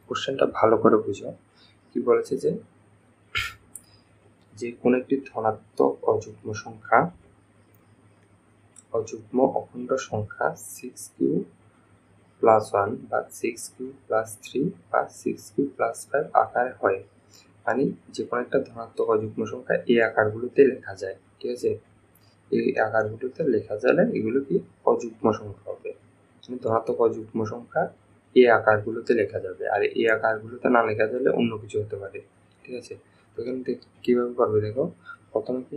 কোশ্চেনটা ভালো করে বুঝো। কি বলেছে যে কোনো একটি ধনাত্মক অযুগ্ম অখণ্ড সংখ্যা 6q প্লাস 1 বা 6q প্লাস 3 বা 6q প্লাস 5 আকারে হয়। মানে যে কোনো একটা ধনাত্মক অযুগ্ম সংখ্যা এই আকারগুলোতে লেখা যায়। ঠিক আছে, এই আকারগুলোতে লেখা যাবে এগুলো কি অযুগ্ম সংখ্যা হবে। ধনাত্মক অযুগ্ম সংখ্যা এই আকারগুলোতে লেখা যাবে, আর এই আকারগুলোতে না লেখা যাবে অন্য কিছু হতে পারে। ঠিক আছে, তো এখানে কিভাবে করবে দেখো। প্রথমে কি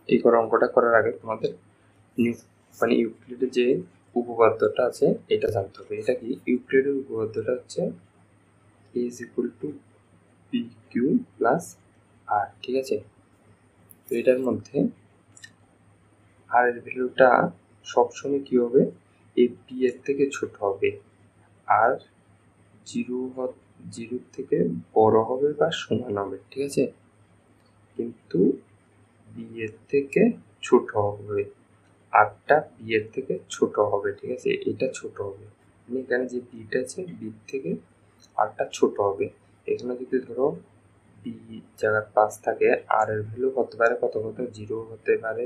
এই অঙ্কটা করার আগে তোমাদের ইউক্লিডের যে উপপাদ্যটা আছে এটা জানতে হবে। এটা কি ইউক্লিডের উপপাদ্যটা হচ্ছে a is equal to bq plus r। ঠিক আছে, তো এটার মধ্যে আর এর ভ্যালুটা সবসময় কি হবে, এই b এর থেকে ছোট হবে, আর জিরো থেকে বড় হবে বা সমান হবে। ঠিক আছে, কিন্তু বি এর থেকে ছোট হবে, আরটা বি এর থেকে ছোট হবে। ঠিক আছে, এটা ছোট হবে, মানে এখানে যে বিটা আছে বি থেকে আরটা ছোট হবে। এখানে যদি ধরো বি জায়গার 5 থাকে, আর এর ভ্যালু হতে পারে কত 0 হতে পারে,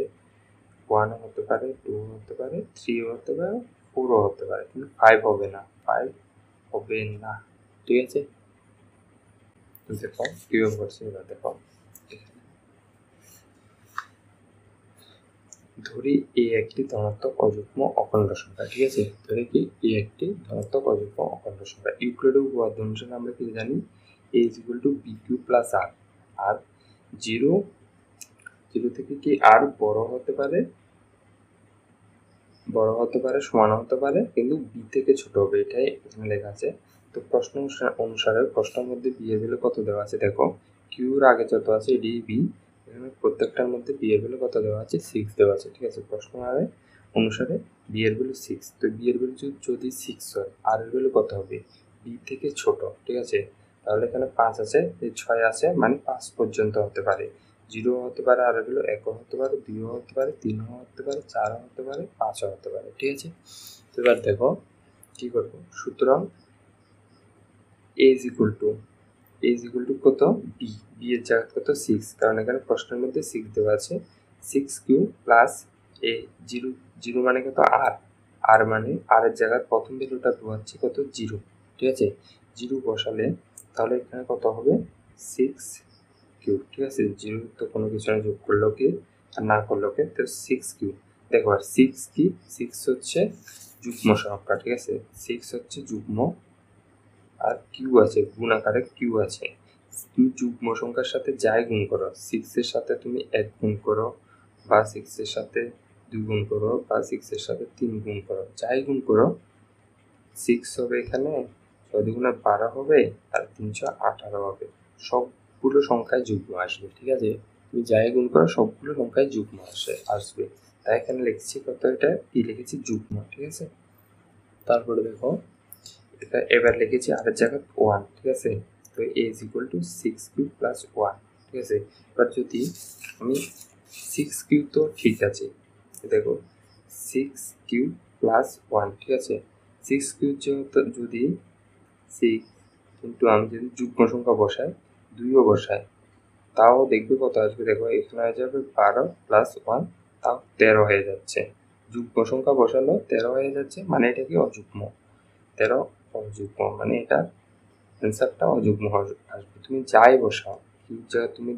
1 হতে পারে, 2 হতে পারে, 3 হতে পারে, 4 হতে পারে, কিন্তু 5 হবে না, 5 হবে না। ঠিক আছে, দেখো কিভাবে করছে এবার দেখো। ধরি এ একটি ধনাত্মক অযুগ্ম অখণ্ড সংখ্যা। ঠিক আছে, ধরি কি এ একটি ধনাত্মক অযুগ্ম অখণ্ড সংখ্যা। ইউক্লিডের উপপাদ্য অনুসারে আমরা কি জানি, a is equal to bq plus r। আর জিরো থেকে কি আর বড় হতে পারে, সমান হতে পারে, কিন্তু বি থেকে ছোট হবে, এটাই এখানে লেখা আছে। তো প্রশ্ন অনুসারে প্রশ্নের মধ্যে বি এর ভ্যালু কত দেওয়া আছে দেখো। কিউর আগে যত আছে এডি বি, এখানে প্রত্যেকটার মধ্যে বি এর ভ্যালু কত দেওয়া আছে, 6 দেওয়া আছে। ঠিক আছে, প্রশ্ন অনুসারে বি এর ভ্যালু 6। তো বি এর ভ্যালু যদি 6 হয়, আর এর ভ্যালু কত হবে, বি থেকে ছোট। ঠিক আছে, তাহলে এখানে 5 আছে, 6 আছে, মানে 5 পর্যন্ত হতে পারে। 0 হতে পারে, আর এগুলো 1 হতে পারে, 2 হতে পারে, 3 হতে পারে, 4 হতে পারে, 5 হতে পারে। ঠিক আছে, তো এবার দেখো কি করবো। সুতরাং a is equal to কত, বি এর জায়গা কত 6, কারণ এখানে প্রশ্নের মধ্যে 6 দেওয়া আছে। 6q প্লাস এ, জিরো মানে কত আর মানে আর এর জায়গায় প্রথম ভ্যালুটা দেওয়াচ্ছি কত 0। ঠিক আছে, 0 বসালে তাহলে এখানে কত হবে 6q। ঠিক আছে, 0 তো কোনো কিছু না, যোগ করলো কি আর না করলো কি, তো 6q। দেখো আর 6 কি, 6 হচ্ছে যুগ্ম সংখ্যা। ঠিক আছে, 6 হচ্ছে যুগ্ম, আর কিউ আছে, গুণ আকারে কিউ আছে। তুমি যুগ্ম সংখ্যার সাথে যাই গুণ করো, 6 এর সাথে তুমি 1 গুণ করো, বা 6 এর সাথে 2 গুণ করো, বা 6 এর সাথে 3 গুণ করো, যাই গুণ করো 6 হবে এখানে, 6 দুগুণে 12 হবে, আর 318 হবে। সবগুলো সংখ্যায় যুগ্ম আসবে। ঠিক আছে, তুমি যাই গুণ করো সবগুলো সংখ্যায় যুগ্ম আসবে। তাই এখানে লিখছি কত, এটা কি লিখেছি, যুগ্ম। ঠিক আছে, তারপরে দেখো এটা এবার লিখেছি আর এর জায়গায় 1। ঠিক আছে, তো a is equal to 6q plus 1। ঠিক আছে, এবার যদি আমি 6q তো ঠিক আছে, দেখো 6q প্লাস 1। ঠিক আছে, 6q যদি 6, কিন্তু আমি যদি যুগ্ম সংখ্যা বসাই, 2ও বসাই, তাও দেখবে কত আসবে। দেখো এখানে হয়ে যাবে 12 প্লাস 1, তাও 13 হয়ে যাচ্ছে। যুগ্ম সংখ্যা বসালো 13 হয়ে যাচ্ছে, মানে এটা কি অযুগ্ম। 13 অযুগ্ম, মানে এটা অ্যান্সারটা অযুগ্ম আসবে। তুমি যাই বসাও, তুমি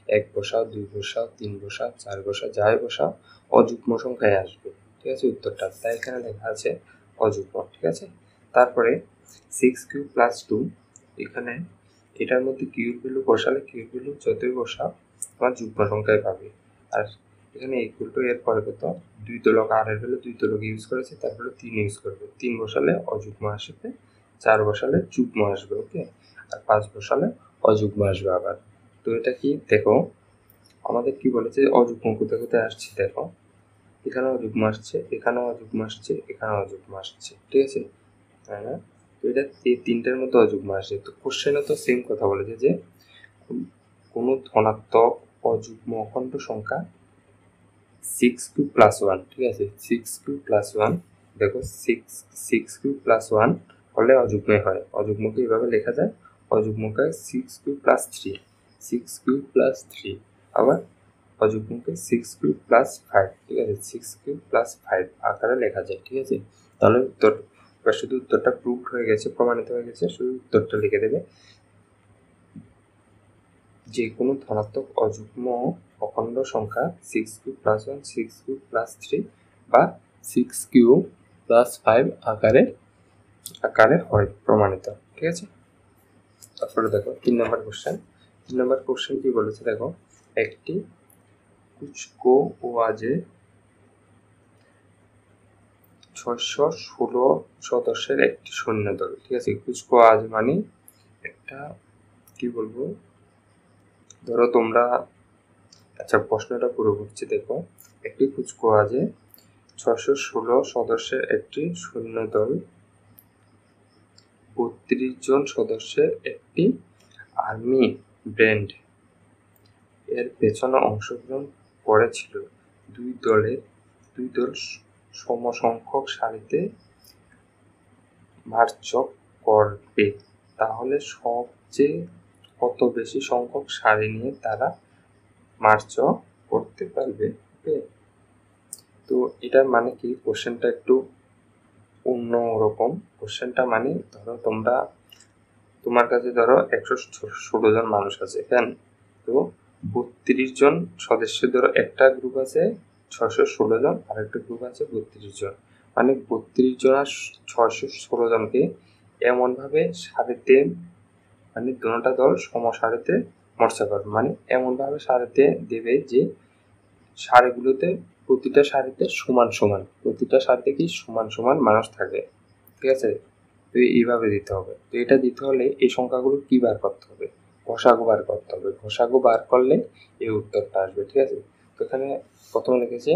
1 বসাও, 2 বসাও, 3 বসাও, 4 বসাও, যাই বসাও অযুগ্ম সংখ্যায় আসবে। ঠিক আছে, উত্তরটা তাই এখানে লেখা আছে অযুগ্ম। ঠিক আছে, তারপরে 6q প্লাস 2, এখানে এটার মধ্যে কিউর ভ্যালু বসালে, কিউর ভ্যালু যতই বসাও তোমার যুগ্ম সংখ্যায় পাবে। আর এখানে ইকুয়াল টু এর পরে কত, 2 দলক, আর এর ভ্যালু 2 দলক ইউজ করেছে, তারপরে 3 ইউজ করবে। 3 বসালে অযুগ্ম আসবে, 4 বসালে যুগ্ম আসবে। ওকে, আর 5 বসালে অযুগ্ম আসবে আবার। তো এটা কি দেখো, আমাদের কি বলেছে অযুগ্ম কোথায় কোথায় আসছে দেখো, এখানে অযুগ্ম আসছে, এখানেও অযুগ্ম আসছে, এখানেও অযুগ্ম আসছে। ঠিক আছে, তাই না? তো এটা এই তিনটার মধ্যে অযুগ্ম আসছে। তো কোশ্চেনে তো সেম কথা বলেছে যে কোনো ধনাত্মক অযুগ্ম অখণ্ড সংখ্যা 6q প্লাস 1। ঠিক আছে, 6q প্লাস 1, দেখো 6q প্লাস 1 হলে অযুগ্মে হয়। অযুগ্মকে এইভাবে লেখা যায়, অযুগ্মকে 6q + 3, 6q + 3। আবার অযুগ্মকে 6q + 5, ঠিক আছে, 6q + 5 আকারে লেখা যায়, ঠিক আছে। তাহলে উত্তর, এবার শুধু উত্তরটা প্রুভড হয়ে গেছে, প্রমাণিত হয়ে গেছে, শুধু উত্তরটা লিখে দেবে। যে কোনো ধনাত্মক অযুগ্ম অখণ্ড সংখ্যা 6q + 1, 6q + 3 বা 6q + 5 আকারে হয়, প্রমাণিত, ঠিক আছে। তারপরে দেখো 3 নম্বর কোশ্চেন। 3 নম্বর কোশ্চেন কি বলেছে দেখো, একটি কুচকাওয়াজে 616 সদস্যের একটি সৈন্যদল, ঠিক আছে। কুচকাওয়াজ মানে একটা, কি বলবো, ধরো তোমরা, আচ্ছা প্রশ্নটা পুরো বুঝছি দেখো। একটি কুচকাওয়াজে 616 সদস্যের একটি সৈন্যদল 32 জন সদস্যের একটি আর্মি ব্যান্ড এর পেছনে অংশগ্রহণ করেছিল। দুই দল সমসংখ্যক সারিতে মার্চ করবে, তাহলে সবচেয়ে কত বেশি সংখ্যক সারি নিয়ে তারা মার্চ করতে পারবে। ওকে, তো এটার মানে কি, কোশ্চেনটা একটু অন্যরকম। কোশ্চেনটা মানে ধরো তোমার কাছে ধরো 116 জন মানুষ আছে, হ্যাঁ, তো 32 জন সদস্য, ধরো একটা গ্রুপ আছে 616 জন, আর একটা গ্রুপ আছে 32 জন, মানে 32 জন আর 616 জনকে এমনভাবে সারিতে, মানে দুটা দল সমসারিতে মোর্চা করবে, মানে এমনভাবে সারিতে দেবে যে সারিগুলোতে প্রতিটা সারিতে সমান সমান, প্রতিটা সারিতে কি সমান সমান মানুষ থাকে, ঠিক আছে। তো এইভাবে দিতে হবে। তো এটা দিতে হলে এই সংখ্যাগুলো কি বার করতে হবে, ঘষাগু বার করতে হবে। ঘষাগু বার করলে এই উত্তরটা আসবে, ঠিক আছে। তো এখানে প্রথমে লিখেছে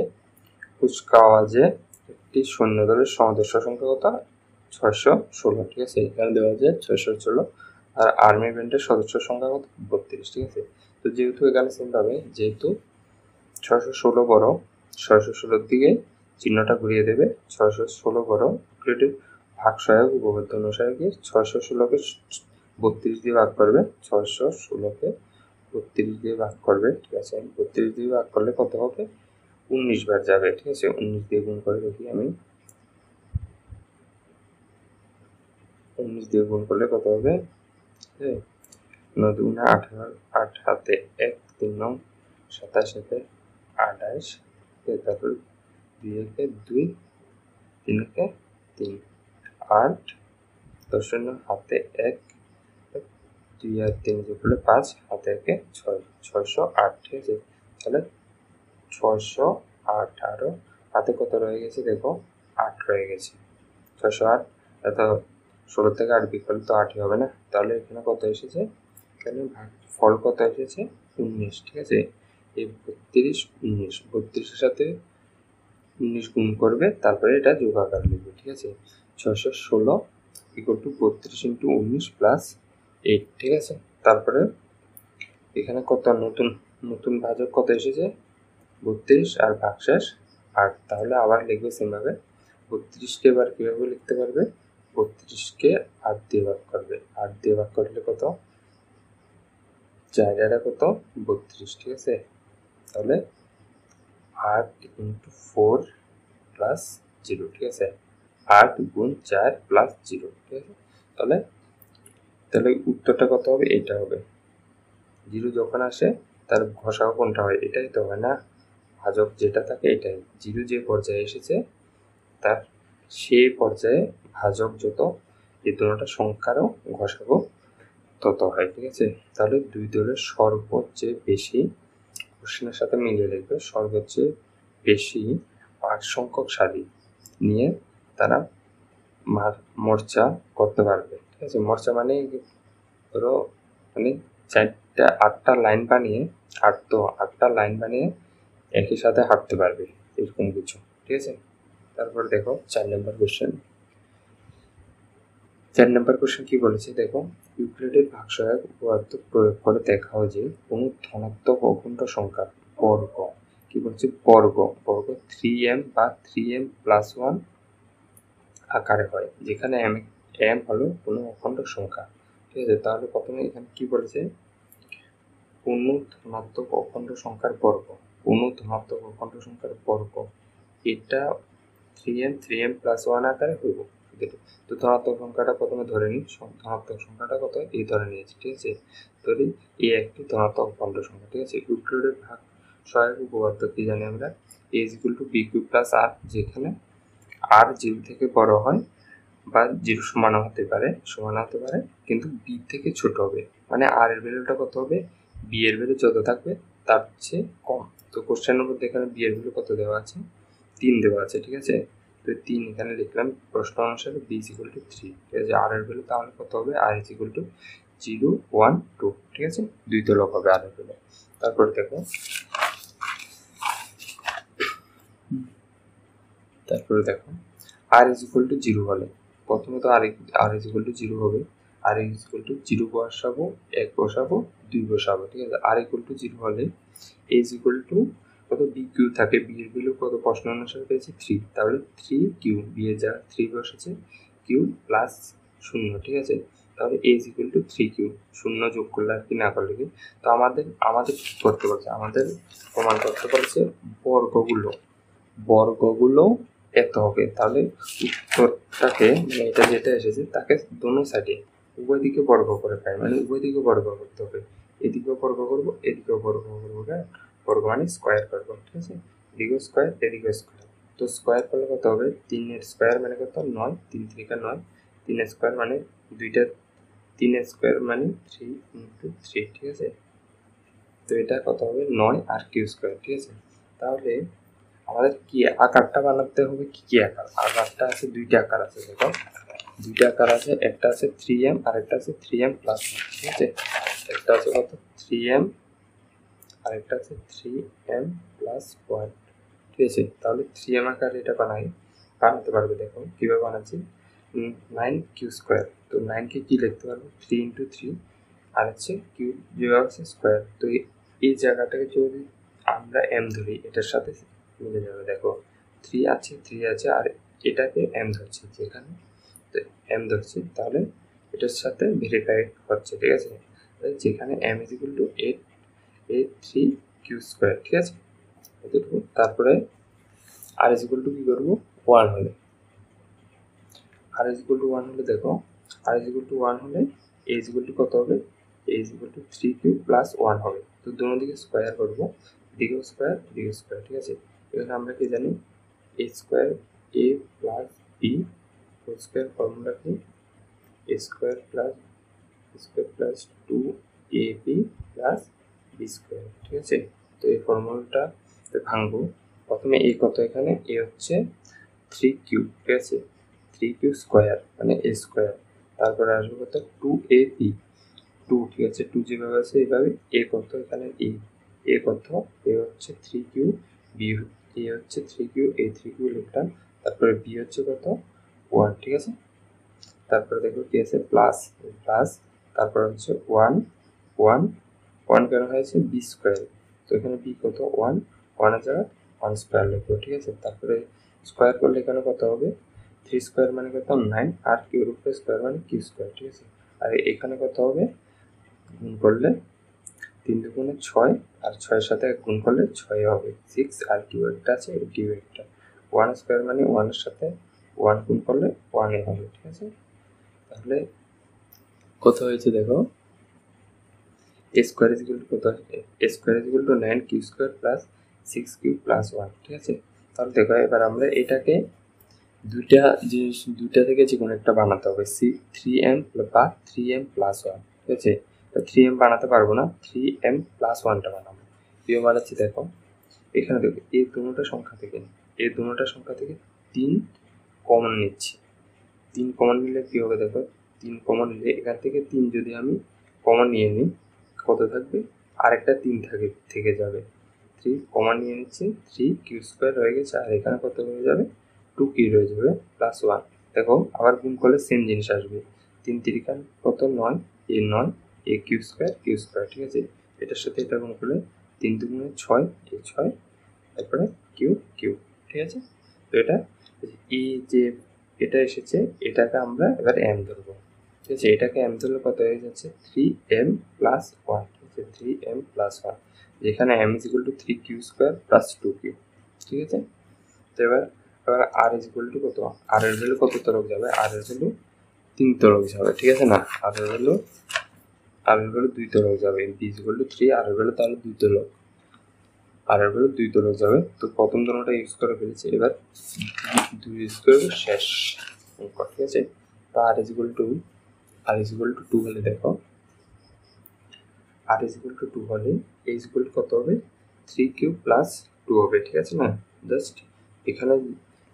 কুচকাওয়াজে একটি সৈন্যদলের সদস্য সংখ্যা কত, 616, ঠিক আছে, এখানে দেওয়া আছে 616। আর আর্মি ব্যান্ডের সদস্য সংখ্যা কত, 32, ঠিক আছে। তো যেহেতু এখানে সেম পাবে, যেহেতু 616 বড়, 616 দিকে চিহ্নটা ঘুরিয়ে দেবে, 616 বড়, ভাগ সহায়ক উপপাদ্য অনুসারে কি 616কে 32 দিয়ে ভাগ করবে, 616কে 32 দিয়ে ভাগ করবে, ঠিক আছে। 32 দিয়ে ভাগ করলে কত হবে, 19 বার যাবে, ঠিক আছে। 19 দিয়ে গুণ করে দেখি আমি, 19 দিয়ে গুণ করলে কত হবে, 9 দুগুণে 18, 8 হাতে 1, 3 নং 27, হাতে 28, তারপর 2 একে 2, 3 একে 3, 8, 10 হাতে 1, 2 আর 3 যোগ করলে 5, হাতে একে 6, 608, ঠিক আছে। তাহলে 608, আরো হাতে কত রয়ে গেছে দেখো, 8 রয়ে গেছে, 608। এত 16 থেকে 8 বিয়োগ করলে তো 8ই হবে না, তাহলে এখানে কত এসেছে, এখানে ফল কত এসেছে, 19, ঠিক আছে। এই 32, 19, 32-এর সাথে 19 গুণ করবে, তারপরে এটা যোগ আকার লিখবে, ঠিক আছে। 616 = 32 × 19 + 8, ঠিক আছে। তারপরে এখানে কত নতুন ভাজক কত এসেছে, 32 আর ভাগশেষ 8, তাহলে আবার লিখবে সেমভাবে। 32কে এবার কীভাবে লিখতে পারবে, 32কে 8 দিয়ে ভাগ করবে, 8 দিয়ে ভাগ করলে কত, 4 আর কত, 32, ঠিক আছে। তাহলে 8 × 4 + 0, ঠিক আছে, 8 × 4 + 0, ঠিক আছে। তাহলে উত্তরটা কত হবে, এটা হবে। 0 যখন আসে তার ঘষাও কোনটা হয়, এটাই তো হয় না, ভাজক যেটা থাকে এটাই। 0 যে পর্যায়ে এসেছে তার সেই পর্যায়ে ভাজক যত, এই দুটোটা সংখ্যারও ঘষাগো তত হয়, ঠিক আছে। তাহলে দুই দলের সর্বোচ্চে বেশি, কোশ্চেনের সাথে মিলিয়ে লিখবে, সর্বোচ্চে বেশি 8 সংখ্যক সারি নিয়ে তারা মোর্চা করতে পারবে, ঠিক আছে। মোর্চা মানে ধরো, মানে 8টা লাইন বানিয়ে, 8টা লাইন বানিয়ে একই সাথে হাঁটতে পারবে, এরকম কিছু, ঠিক আছে। তারপর দেখো 4 নম্বর কোশ্চেন। 4 নম্বর কোশ্চেন কি বলেছে দেখো, ইউক্লিডের ভাগসহায়ক উপপাদ্য প্রয়োগ করে দেখাও যে কোনো ধনাত্মক অখণ্ড সংখ্যার বর্গ, কি বলছে, বর্গ 3m বা 3m + 1 আকারে হয়, যেখানে m হলো কোনো অখণ্ড সংখ্যা, ঠিক আছে। তাহলে প্রথমে এখানে কি বলেছে, কোনো ধনাত্মক অখণ্ড সংখ্যার বর্গ, কোনো ধনাত্মক অখণ্ড সংখ্যার বর্গ, এটা 3m প্লাস 1 আকারে হইব। তো ধনাত্মক সংখ্যাটা প্রথমে ধরে নিই, ধনাত্মক সংখ্যাটা কত এই ধরে নিয়েছি, ঠিক আছে। ধরি এই একটি ধনাত্মক অখণ্ড সংখ্যা, ঠিক আছে। ইউক্লিডের ভাগ সহায়ক উপপাদ্য কি জানি আমরা, a = b³ প্লাস r, যেখানে r 0 থেকে বড় হয় বা 0 সমান হতে পারে কিন্তু b থেকে ছোট হবে, মানে r এর ভ্যালুটা কত হবে, b এর ভ্যালু যত থাকবে তার চেয়ে কম। তো কোশ্চেনের মধ্যে এখানে b এর ভ্যালু কত দেওয়া আছে, 3 দেওয়া আছে, ঠিক আছে। তো 3 এখানে লিখলাম, প্রশ্ন অনুসারে b = 3, ঠিক আছে। r এর ভ্যালু তাহলে কত হবে, r = 0 1 2, ঠিক আছে, 2 তলক হবে r এর ভ্যালু। তারপর দেখো, r = 0 হলে প্রথমে তো r = 0 হবে, r = 0 বসাবো, 1 বসাবো, 2 বসাবো, ঠিক আছে। r = 0 হলে a = কত, b³ থাকে, b এর ভ্যালু কত প্রশ্ন অনুসারে পেয়েছি 3, তাহলে 3q, b এর যা 3 বসেছে, q প্লাস 0, ঠিক আছে। তাহলে a = 3q, 0 যোগ করলে আর কি না করলে কি। তো আমাদের কি করতে বলছে, আমাদের প্রমাণ করতে বলছে বর্গগুলো এত হবে। তাহলে উত্তরটাকে, মানে এটা যেটা এসেছে তাকে দোনো সাইডে উভয় দিকে বর্গ করে পাই, মানে উভয় দিকে বর্গ করতে হবে, এদিকেও বর্গ করবো এদিকেও বর্গ করবো, বর্গ মানে স্কোয়ার করবো, ঠিক আছে। এদিকেও স্কোয়ার এদিকেও স্কোয়ার। তো স্কোয়ার করলে কত হবে, 3 স্কোয়ার মানে কত, 9, 3 3 9, 3 স্কোয়ার মানে 3 স্কোয়ার মানে 3 × 3, ঠিক আছে। তো এটা কত হবে, 9 আর q স্কোয়ার, ঠিক আছে। তাহলে আমাদের কি আকারটা বানাতে হবে, কি আকার, আকারটা আছে দুইটা আকার আছে, দেখো দুইটা আকার আছে, একটা আছে 3m আর একটা আছে 3m প্লাস 1, ঠিক আছে। একটা আছে কত 3m আর একটা আছে 3m প্লাস 1, ঠিক আছে। তাহলে 3m আকার এটা বানাতে পারবে, দেখো কিভাবে বানাচ্ছি, 9q স্কোয়ার। তো 9কে কি লিখতে পারবো, 3 × 3, আর হচ্ছে q যেভাবে আছে স্কোয়ার। তো এই জায়গাটাকে যদি আমরা m ধরি, এটার সাথে মিলে যাবে, দেখো 3 আছে আর এটাকে m ধরছি, যেখানে m ধরছি, তাহলে এটার সাথে ভেরিফাই হচ্ছে, ঠিক আছে। যেখানে m = 3q স্কোয়ার, ঠিক আছে, এতটুকু। তারপরে r = কি করবো, 1 হলে, r = 1 হলে দেখো, r = 1 হলে a = কত হবে, a = 3q প্লাস 1 হবে। তো দুটো দিকে স্কোয়ার করবো, এদিকেও স্কোয়ার এদিকেও স্কোয়ার, ঠিক আছে। এখানে আমরা কি জানি, a square a plus b whole square, formula কি, a square plus 2ab plus b square, ঠিক আছে। তো এই ফর্মুলাটা ভাঙবো, প্রথমে a কত, এখানে a হচ্ছে 3q, ঠিক আছে, 3q স্কোয়ার মানে a স্কোয়ার। তারপরে আসবে কত, 2ab, 2, ঠিক আছে, 2 যেভাবে আছে এইভাবে, a কত, এখানে a কত, a হচ্ছে 3q, b a হচ্ছে 3q, a 3q লিখলাম। তারপরে b হচ্ছে কত, 1, ঠিক আছে। তারপরে দেখো কি আছে, প্লাস, তারপর হচ্ছে 1 1 1 কেন হয়েছে, b স্কোয়ার। তো এখানে b কত, 1 1 এর জায়গায় 1 স্কোয়ার লিখবো, ঠিক আছে। তারপরে স্কোয়ার করলে এখানে কত হবে, 3 স্কোয়ার মানে কত, 9, আর q এর উপরে স্কোয়ার মানে q স্কোয়ার, ঠিক আছে। আর এখানে কত হবে, গুণ করলে 3 × 2 = 6, আর 6 এর সাথে গুণ করলে 6 হবে 6, আর q একটা আছে, q একটা, 1 স্কোয়ার মানে 1 এর সাথে 1 গুণ করলে 1 হবে, ঠিক আছে। তাহলে কত হয়েছে দেখো, a স্কোয়ার = কত, a square = 9q square plus 6q plus 1, ঠিক আছে। তাহলে দেখো এবার আমরা এটাকে দুইটা থেকে যে কোনো একটা বানাতে হবে, 3m বা 3m প্লাস 1, ঠিক আছে। 3m বানাতে পারবো না, 3m প্লাস 1টা বানাবো। প্রিয় বানাচ্ছি, দেখো এখানে দেখো এই দুটোটা সংখ্যা থেকে 3 কমন নিচ্ছি, 3 কমন নিলে কি হবে, দেখো 3 কমন নিলে এখান থেকে 3 যদি আমি কমন নিয়ে নিই, কত থাকবে, আরেকটা 3 থেকে যাবে, 3 কমন নিয়ে নিচ্ছি, 3q স্কোয়ার হয়ে গেছে, আর এখানে কত হয়ে যাবে, 2q রয়ে যাবে প্লাস 1। দেখো আবার গুণ করলে সেম জিনিস আসবে, 3 3 কত, 9, a 9, a q স্কোয়ার, ঠিক আছে। এটার সাথে এটা গুণ করলে 3 2 6, a 6, তারপরে q, ঠিক আছে। তো এটা এই যে এটা এসেছে, এটাকে আমরা এবার m ধরবো, ঠিক আছে। এটাকে m ধরলে কত হয়ে যাচ্ছে 3m প্লাস 1, ঠিক আছে, 3m প্লাস 1, যেখানে m is equal to 3q² plus 2q, ঠিক আছে। তো এবার r ইজ ইকুয়াল টু কত, r এর ভ্যালু কত তরক যাবে, r এর ভ্যালু 3 তরক যাবে, ঠিক আছে না। r এর ভ্যালু 2 তরক যাবে, b is equal to 3, r এর ভ্যালু তাহলে 2 তরক, r এর ভ্যালু 2 তরক যাবে। তো প্রথম ধরনটা ইউজ করে ফেলেছি, এবার 2 ইউজ করব শেষ অঙ্ক, ঠিক আছে। তো r ইজ ইকুয়াল টু 2 হলে দেখো, r ইজ ইকুয়াল টু 2 হলে a ইজ ইকুয়াল টু কত হবে 3q প্লাস 2 হবে, ঠিক আছে না। জাস্ট এখানে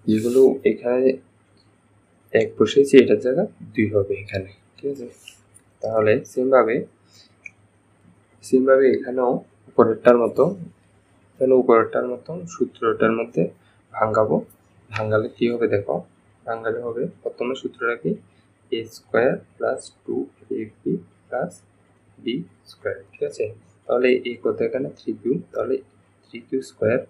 যেগুলো এখানে 1 বসিয়েছি, এটার জায়গা 2 হবে এখানে, ঠিক আছে। তাহলে সেমভাবে এখানেও উপরেরটার মতো সূত্রটার মধ্যে ভাঙালে কি হবে দেখো, ভাঙালে হবে প্রথমে সূত্রটা কি a square plus 2ab plus b square, ঠিক আছে। তাহলে a কত এখানে 3q, তাহলে 3q স্কোয়ার,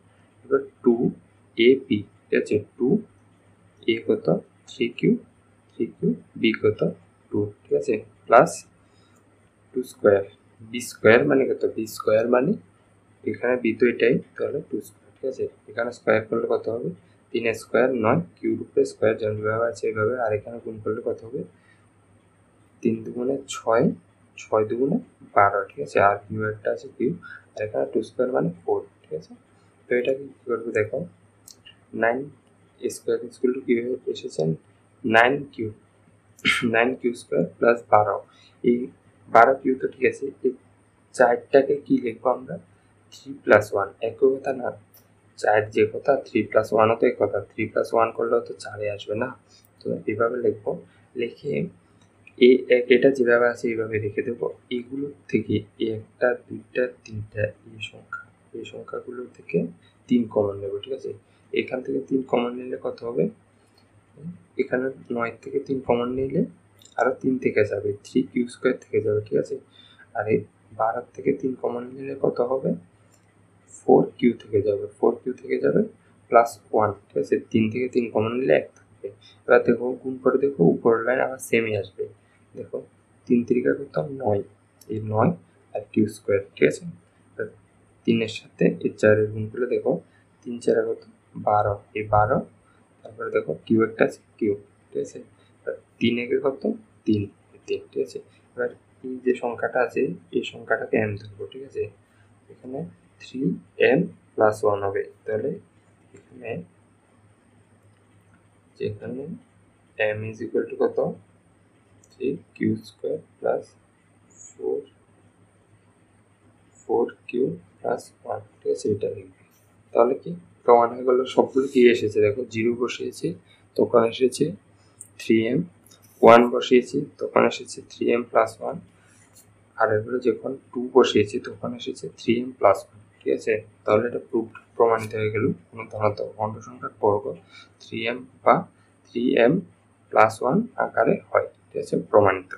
এবার 2ab, ঠিক আছে, 2a কত 3q, b কত 2, ঠিক আছে, প্লাস 2 স্কোয়ার, b স্কোয়ার মানে কত, b স্কোয়ার মানে এখানে b তো এটাই, তাহলে 2 স্কোয়ার, ঠিক আছে। এখানে স্কোয়ার করলে কত হবে 3 স্কোয়ার 9, কিউর উপরে স্কোয়ার যেভাবে আছে এইভাবে, আর এখানে গুণ করলে কত হবে 3 দুগুণে 6, 6 দুগুণে 12, ঠিক আছে। আর কিউ একটা আছে কিউ, আর এখানে 2 স্কোয়ার মানে 4, ঠিক আছে। তো এটাকে কী করবো দেখো, 9 স্কোয়ার ইকুয়াল টু কি এসেছেন 9q স্কোয়ার প্লাস 12, এই 12q তো ঠিক আছে, এই 4টাকে কি লিখবো আমরা 3 প্লাস 1, একই কথা না, 4 যে কথা 3 প্লাস 1ও তো এক কথা, 3 প্লাস 1 করলেও তো 4 আসবে না। তো এভাবে লিখবো, লিখে এটা যেভাবে আছে এইভাবে রেখে দেবো। এগুলোর থেকে একটা, দুইটা, তিনটা, এই সংখ্যাগুলোর থেকে 3 কমন নেব, ঠিক আছে। এখান থেকে 3 কমন নিলে কত হবে, এখানে 9 থেকে 3 কমন নিলে আরও 3 থেকে যাবে, 3q স্কোয়ার থেকে যাবে, ঠিক আছে। আর এই 12 থেকে 3 কমন নিলে কত হবে 4q থেকে যাবে প্লাস 1, ঠিক আছে। 3 থেকে 3 কমন নিলে 1 থাকবে। এবার দেখো গুণ করে দেখো, উপরের লাইন আবার সেমই আসবে, দেখো 3 3 কত 9, এই 9 আর q স্কোয়ার, ঠিক আছে। 3-এর সাথে এই 4-এর গুণ করলে দেখো 3 4 কত 12, এই 12, তারপরে দেখো কিউ একটা আছে কিউ, ঠিক আছে। 3 একে কত 3, 3, ঠিক আছে। এবার এই যে সংখ্যাটা আছে এই সংখ্যাটাকে m ধরবো, ঠিক আছে। এখানে 3m প্লাস 1 হবে, তাহলে এখানে m ইজ ইকুয়াল টু কত 3q square plus 4q plus 1, ঠিক আছে, এটা লিখবে। তাহলে কি প্রমাণ হয়ে গেল, সবগুলো কি এসেছে দেখো, 0 বসিয়েছি তখন এসেছে 3m, 1 বসিয়েছি তখন এসেছে 3m প্লাস 1, আর এগুলো যখন 2 বসিয়েছি তখন এসেছে 3m প্লাস 1, ঠিক আছে। তাহলে এটা প্রমাণিত হয়ে গেল কোনো ধনাত্মক খণ্ড সংখ্যার বর্গ 3m বা 3m প্লাস 1 আকারে হয়, ঠিক আছে, প্রমাণিত।